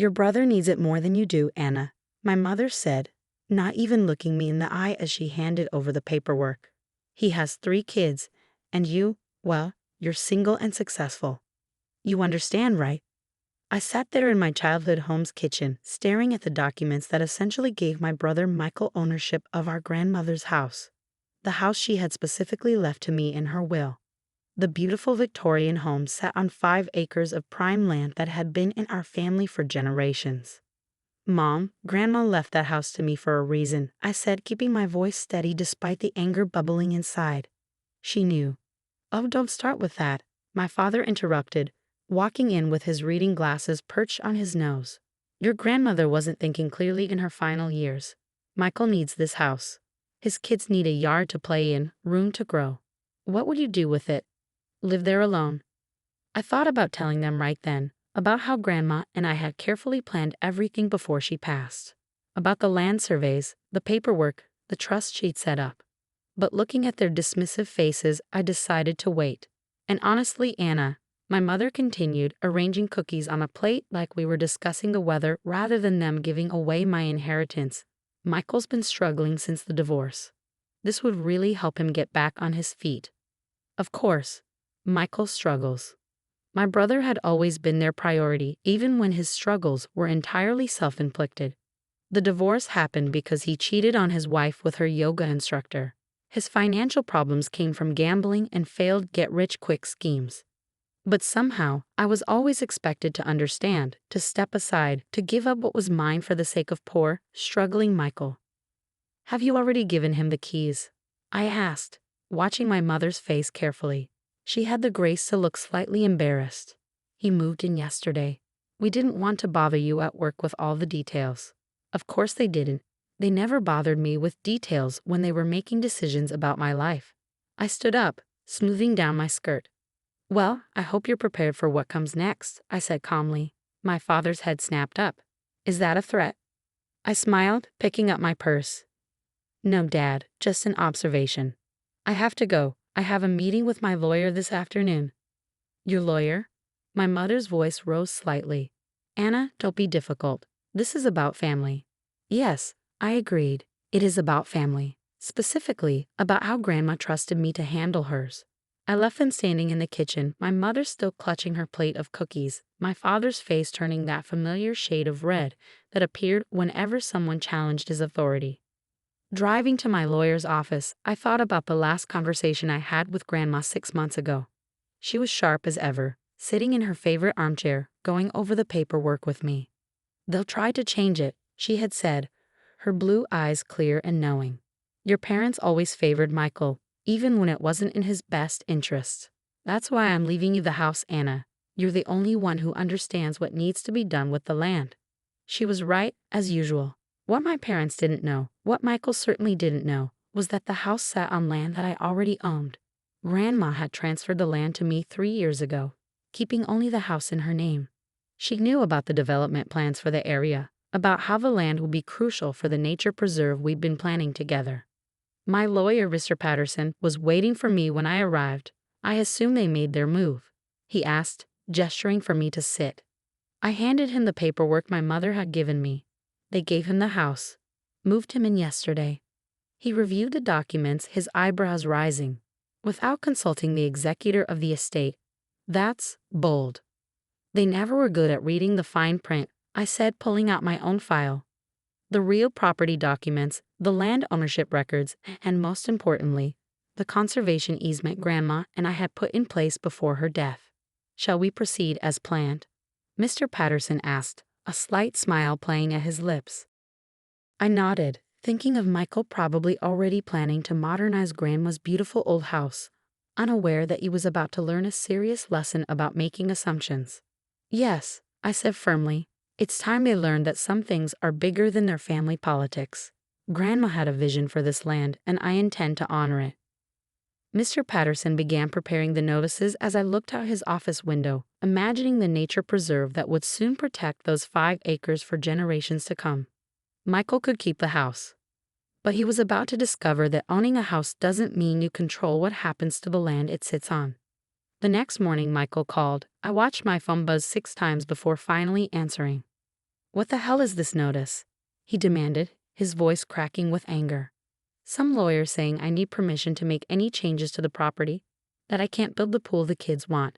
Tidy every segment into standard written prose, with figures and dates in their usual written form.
Your brother needs it more than you do, Anna, my mother said, not even looking me in the eye as she handed over the paperwork. He has 3 kids, and you, well, you're single and successful. You understand, right? I sat there in my childhood home's kitchen, staring at the documents that essentially gave my brother Michael ownership of our grandmother's house, the house she had specifically left to me in her will. The beautiful Victorian home sat on 5 acres of prime land that had been in our family for generations. Mom, Grandma left that house to me for a reason, I said, keeping my voice steady despite the anger bubbling inside. She knew. Oh, don't start with that, my father interrupted, walking in with his reading glasses perched on his nose. Your grandmother wasn't thinking clearly in her final years. Michael needs this house. His kids need a yard to play in, room to grow. What would you do with it? Live there alone. I thought about telling them right then, about how Grandma and I had carefully planned everything before she passed. About the land surveys, the paperwork, the trust she'd set up. But looking at their dismissive faces, I decided to wait. And honestly, Anna, my mother continued, arranging cookies on a plate like we were discussing the weather rather than them giving away my inheritance. Michael's been struggling since the divorce. This would really help him get back on his feet. Of course, Michael struggles. My brother had always been their priority, even when his struggles were entirely self-inflicted. The divorce happened because he cheated on his wife with her yoga instructor. His financial problems came from gambling and failed get-rich-quick schemes. But somehow, I was always expected to understand, to step aside, to give up what was mine for the sake of poor, struggling Michael. Have you already given him the keys? I asked, watching my mother's face carefully. She had the grace to look slightly embarrassed. He moved in yesterday. We didn't want to bother you at work with all the details. Of course they didn't. They never bothered me with details when they were making decisions about my life. I stood up, smoothing down my skirt. Well, I hope you're prepared for what comes next, I said calmly. My father's head snapped up. Is that a threat? I smiled, picking up my purse. No, Dad, just an observation. I have to go. I have a meeting with my lawyer this afternoon. Your lawyer? My mother's voice rose slightly. Anna, don't be difficult. This is about family. Yes, I agreed. It is about family. Specifically, about how Grandma trusted me to handle hers. I left them standing in the kitchen, my mother still clutching her plate of cookies, my father's face turning that familiar shade of red that appeared whenever someone challenged his authority. Driving to my lawyer's office, I thought about the last conversation I had with Grandma 6 months ago. She was sharp as ever, sitting in her favorite armchair, going over the paperwork with me. They'll try to change it, she had said, her blue eyes clear and knowing. Your parents always favored Michael, even when it wasn't in his best interest. That's why I'm leaving you the house, Anna. You're the only one who understands what needs to be done with the land. She was right, as usual. What my parents didn't know, what Michael certainly didn't know, was that the house sat on land that I already owned. Grandma had transferred the land to me 3 years ago, keeping only the house in her name. She knew about the development plans for the area, about how the land would be crucial for the nature preserve we'd been planning together. My lawyer, Mr. Patterson, was waiting for me when I arrived. I assumed they made their move. He asked, gesturing for me to sit. I handed him the paperwork my mother had given me. They gave him the house. Moved him in yesterday. He reviewed the documents, his eyebrows rising. Without consulting the executor of the estate. That's bold. They never were good at reading the fine print, I said, pulling out my own file. The real property documents, the land ownership records, and most importantly, the conservation easement Grandma and I had put in place before her death. Shall we proceed as planned? Mr. Patterson asked, a slight smile playing at his lips. I nodded, thinking of Michael probably already planning to modernize Grandma's beautiful old house, unaware that he was about to learn a serious lesson about making assumptions. Yes, I said firmly. It's time they learned that some things are bigger than their family politics. Grandma had a vision for this land, and I intend to honor it. Mr. Patterson began preparing the notices as I looked out his office window, imagining the nature preserve that would soon protect those 5 acres for generations to come. Michael could keep the house. But he was about to discover that owning a house doesn't mean you control what happens to the land it sits on. The next morning Michael called. I watched my phone buzz 6 times before finally answering. What the hell is this notice? He demanded, his voice cracking with anger. Some lawyer saying I need permission to make any changes to the property, that I can't build the pool the kids want.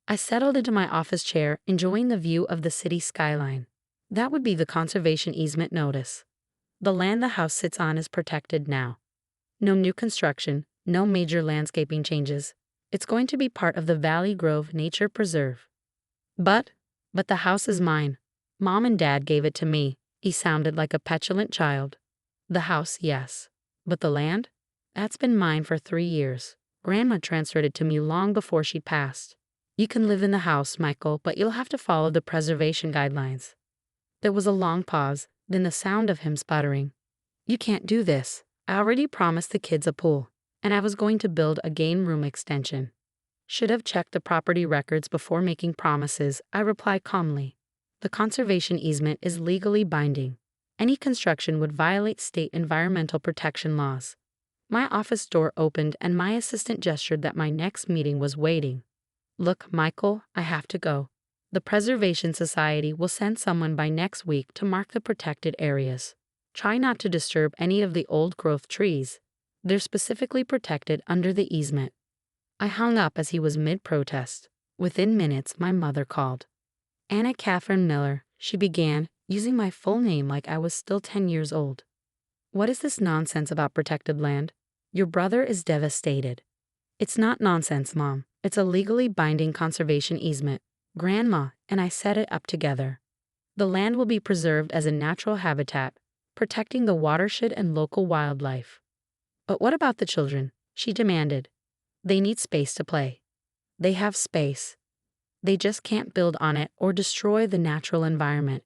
I settled into my office chair, enjoying the view of the city skyline. That would be the conservation easement notice. The land the house sits on is protected now. No new construction, no major landscaping changes. It's going to be part of the Valley Grove Nature Preserve. But the house is mine. Mom and Dad gave it to me. He sounded like a petulant child. The house, yes. But the land? That's been mine for 3 years. Grandma transferred it to me long before she passed. You can live in the house, Michael, but you'll have to follow the preservation guidelines. There was a long pause, then the sound of him sputtering. You can't do this. I already promised the kids a pool, and I was going to build a game room extension. Should have checked the property records before making promises, I replied calmly. The conservation easement is legally binding. Any construction would violate state environmental protection laws. My office door opened and my assistant gestured that my next meeting was waiting. Look, Michael, I have to go. The Preservation Society will send someone by next week to mark the protected areas. Try not to disturb any of the old-growth trees. They're specifically protected under the easement. I hung up as he was mid-protest. Within minutes, my mother called. Anna Catherine Miller, she began, using my full name like I was still 10 years old. What is this nonsense about protected land? Your brother is devastated. It's not nonsense, Mom. It's a legally binding conservation easement. Grandma and I set it up together. The land will be preserved as a natural habitat, protecting the watershed and local wildlife. But what about the children? She demanded. They need space to play. They have space. They just can't build on it or destroy the natural environment.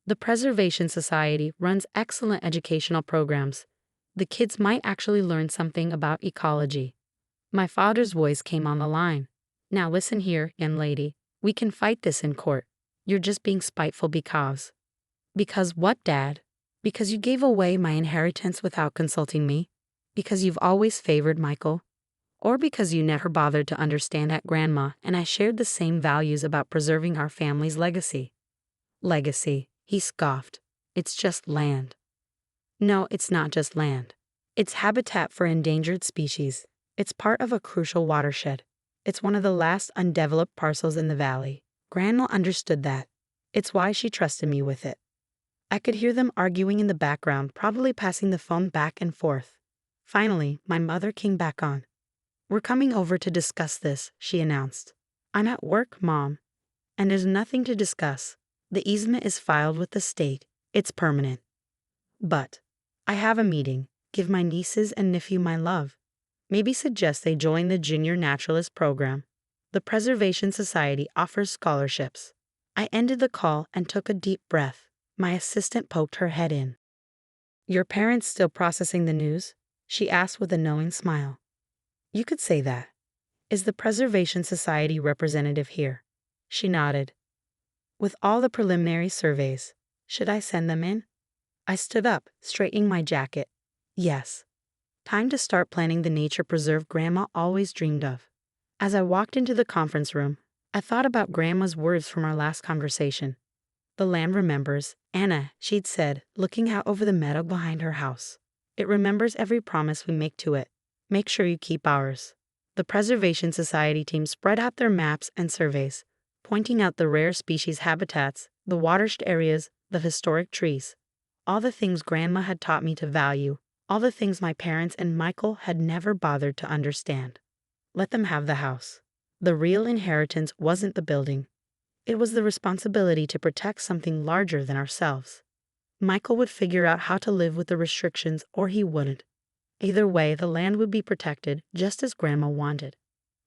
The Preservation Society runs excellent educational programs. The kids might actually learn something about ecology. My father's voice came on the line. Now listen here, young lady. We can fight this in court. You're just being spiteful because. Because what, Dad? Because you gave away my inheritance without consulting me? Because you've always favored Michael? Or because you never bothered to understand at Grandma and I shared the same values about preserving our family's legacy? Legacy, he scoffed. It's just land. No, it's not just land. It's habitat for endangered species. It's part of a crucial watershed. It's one of the last undeveloped parcels in the valley. Grandma understood that. It's why she trusted me with it. I could hear them arguing in the background, probably passing the phone back and forth. Finally, my mother came back on. We're coming over to discuss this, she announced. I'm at work, Mom. And there's nothing to discuss. The easement is filed with the state. It's permanent. But I have a meeting. Give my nieces and nephew my love. Maybe suggest they join the Junior Naturalist program. The Preservation Society offers scholarships. I ended the call and took a deep breath. My assistant poked her head in. Your parents still processing the news? She asked with a knowing smile. You could say that. Is the Preservation Society representative here? She nodded. With all the preliminary surveys, should I send them in? I stood up, straightening my jacket. Yes. Time to start planning the nature preserve Grandma always dreamed of. As I walked into the conference room, I thought about Grandma's words from our last conversation. The land remembers, Anna, she'd said, looking out over the meadow behind her house. It remembers every promise we make to it. Make sure you keep ours. The Preservation Society team spread out their maps and surveys, pointing out the rare species habitats, the watershed areas, the historic trees. All the things Grandma had taught me to value, all the things my parents and Michael had never bothered to understand. Let them have the house. The real inheritance wasn't the building. It was the responsibility to protect something larger than ourselves. Michael would figure out how to live with the restrictions or he wouldn't. Either way, the land would be protected just as Grandma wanted.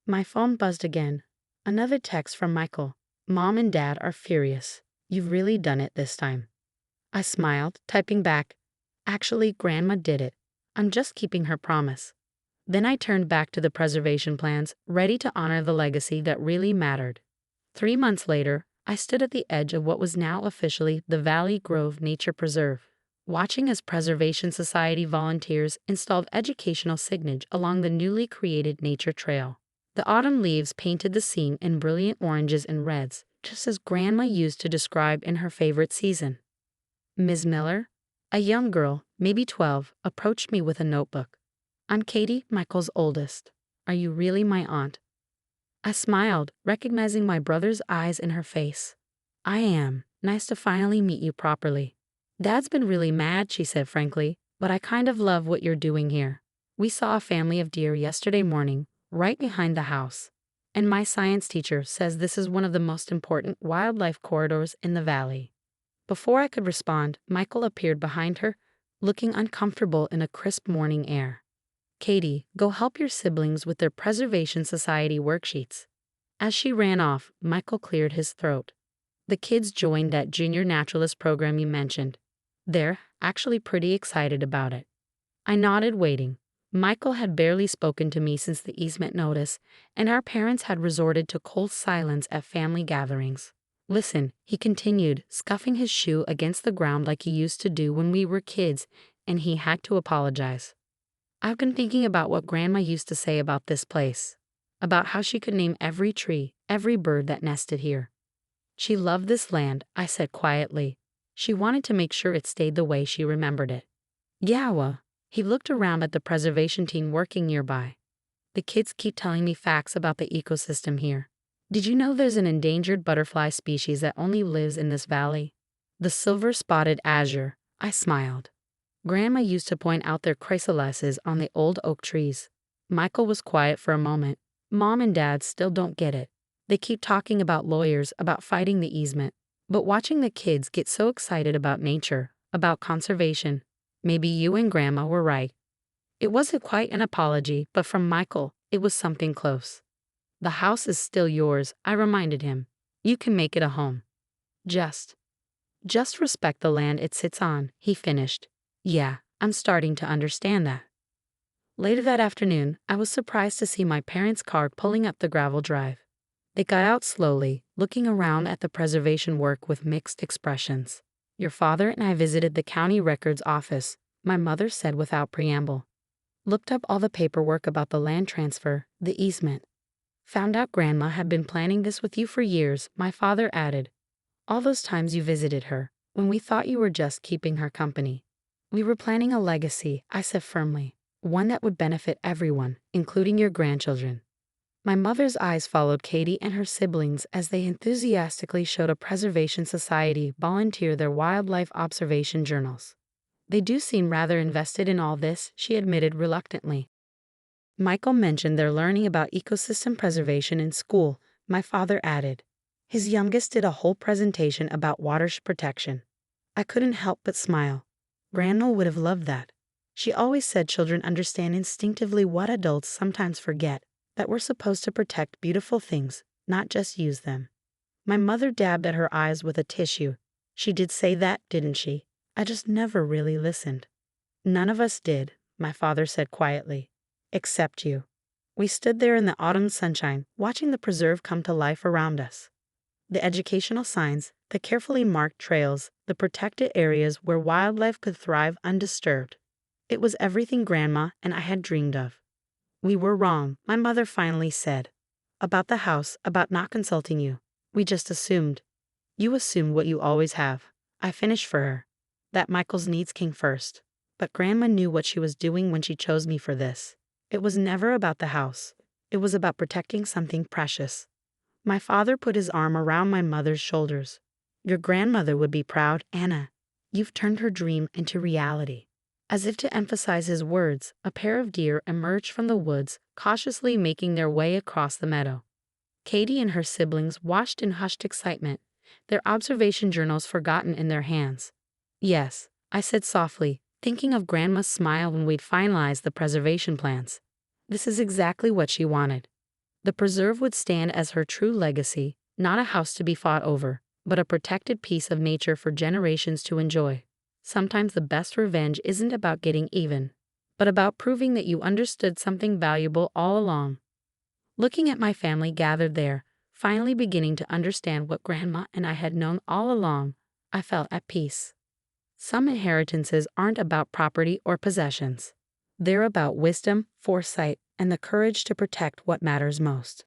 My phone buzzed again. Another text from Michael. Mom and Dad are furious. You've really done it this time. I smiled, typing back. Actually, Grandma did it. I'm just keeping her promise. Then I turned back to the preservation plans, ready to honor the legacy that really mattered. 3 months later, I stood at the edge of what was now officially the Valley Grove Nature Preserve, watching as Preservation Society volunteers installed educational signage along the newly created nature trail. The autumn leaves painted the scene in brilliant oranges and reds, just as Grandma used to describe in her favorite season. Ms. Miller, a young girl, maybe 12, approached me with a notebook. I'm Katie, Michael's oldest. Are you really my aunt? I smiled, recognizing my brother's eyes in her face. I am. Nice to finally meet you properly. Dad's been really mad, she said frankly, but I kind of love what you're doing here. We saw a family of deer yesterday morning, right behind the house. And my science teacher says this is one of the most important wildlife corridors in the valley. Before I could respond, Michael appeared behind her, looking uncomfortable in a crisp morning air. Katie, go help your siblings with their Preservation Society worksheets. As she ran off, Michael cleared his throat. The kids joined that junior naturalist program you mentioned. They're actually pretty excited about it. I nodded, waiting. Michael had barely spoken to me since the easement notice, and our parents had resorted to cold silence at family gatherings. Listen, he continued, scuffing his shoe against the ground like he used to do when we were kids, and he had to apologize. I've been thinking about what Grandma used to say about this place, about how she could name every tree, every bird that nested here. She loved this land, I said quietly. She wanted to make sure it stayed the way she remembered it. Yeah, well, he looked around at the preservation team working nearby. The kids keep telling me facts about the ecosystem here. Did you know there's an endangered butterfly species that only lives in this valley? The silver-spotted azure. I smiled. Grandma used to point out their chrysalises on the old oak trees. Michael was quiet for a moment. Mom and Dad still don't get it. They keep talking about lawyers, about fighting the easement. But watching the kids get so excited about nature, about conservation, maybe you and Grandma were right. It wasn't quite an apology, but from Michael, it was something close. The house is still yours, I reminded him. You can make it a home. Just respect the land it sits on, he finished. Yeah, I'm starting to understand that. Later that afternoon, I was surprised to see my parents' car pulling up the gravel drive. They got out slowly, looking around at the preservation work with mixed expressions. Your father and I visited the county records office, my mother said without preamble. Looked up all the paperwork about the land transfer, the easement. Found out Grandma had been planning this with you for years, my father added. All those times you visited her, when we thought you were just keeping her company. We were planning a legacy, I said firmly, one that would benefit everyone, including your grandchildren. My mother's eyes followed Katie and her siblings as they enthusiastically showed a preservation society volunteer their wildlife observation journals. They do seem rather invested in all this, she admitted reluctantly. Michael mentioned they're learning about ecosystem preservation in school, my father added. His youngest did a whole presentation about water protection. I couldn't help but smile. Grandma would have loved that. She always said children understand instinctively what adults sometimes forget, that we're supposed to protect beautiful things, not just use them. My mother dabbed at her eyes with a tissue. She did say that, didn't she? I just never really listened. None of us did, my father said quietly. Except you. We stood there in the autumn sunshine, watching the preserve come to life around us. The educational signs, the carefully marked trails, the protected areas where wildlife could thrive undisturbed. It was everything Grandma and I had dreamed of. We were wrong, my mother finally said. About the house, about not consulting you. We just assumed. You assumed what you always have. I finished for her. That Michael's needs came first. But Grandma knew what she was doing when she chose me for this. It was never about the house. It was about protecting something precious. My father put his arm around my mother's shoulders. Your grandmother would be proud, Anna. You've turned her dream into reality. As if to emphasize his words, a pair of deer emerged from the woods, cautiously making their way across the meadow. Katie and her siblings watched in hushed excitement, their observation journals forgotten in their hands. Yes, I said softly, thinking of Grandma's smile when we'd finalized the preservation plans. This is exactly what she wanted. The preserve would stand as her true legacy, not a house to be fought over, but a protected piece of nature for generations to enjoy. Sometimes the best revenge isn't about getting even, but about proving that you understood something valuable all along. Looking at my family gathered there, finally beginning to understand what Grandma and I had known all along, I felt at peace. Some inheritances aren't about property or possessions. They're about wisdom, foresight, and the courage to protect what matters most.